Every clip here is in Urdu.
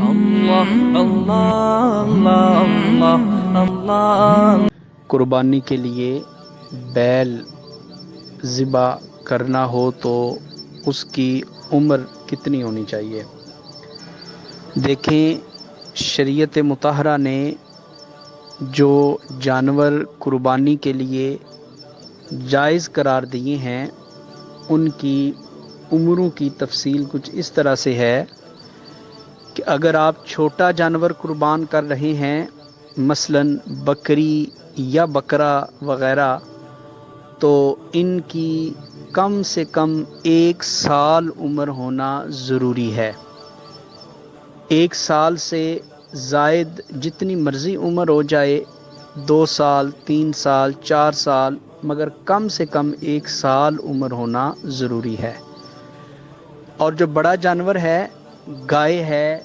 اللہ اللہ اللہ اللہ۔ قربانی کے لیے بیل ذبح کرنا ہو تو اس کی عمر کتنی ہونی چاہیے؟ دیکھیں، شریعت مطہرہ نے جو جانور قربانی کے لیے جائز قرار دیے ہیں ان کی عمروں کی تفصیل کچھ اس طرح سے ہے کہ اگر آپ چھوٹا جانور قربان کر رہے ہیں، مثلاً بکری یا بکرا وغیرہ، تو ان کی کم سے کم 1 سال عمر ہونا ضروری ہے۔ 1 سال سے زائد جتنی مرضی عمر ہو جائے، 2 سال، 3 سال، 4 سال، مگر کم سے کم 1 سال عمر ہونا ضروری ہے۔ اور جو بڑا جانور ہے، گائے ہے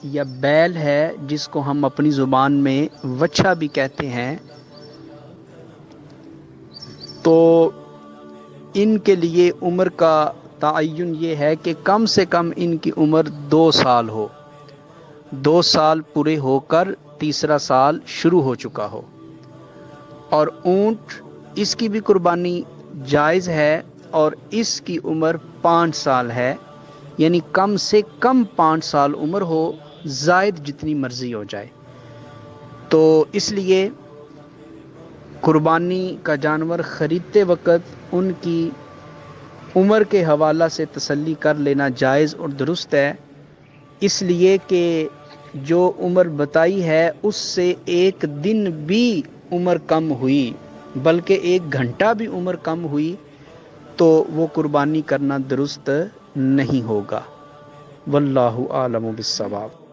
یا بیل ہے، جس کو ہم اپنی زبان میں وچھا بھی کہتے ہیں، تو ان کے لیے عمر کا تعین یہ ہے کہ کم سے کم ان کی عمر 2 سال ہو، 2 سال پورے ہو کر تیسرا سال شروع ہو چکا ہو۔ اور اونٹ، اس کی بھی قربانی جائز ہے اور اس کی عمر 5 سال ہے، یعنی کم سے کم 5 سال عمر ہو، زائد جتنی مرضی ہو جائے۔ تو اس لیے قربانی کا جانور خریدتے وقت ان کی عمر کے حوالہ سے تسلی کر لینا جائز اور درست ہے، اس لیے کہ جو عمر بتائی ہے اس سے 1 دن بھی عمر کم ہوئی، بلکہ 1 گھنٹہ بھی عمر کم ہوئی، تو وہ قربانی کرنا درست نہیں ہوگا۔ واللہ اعلم بالصواب۔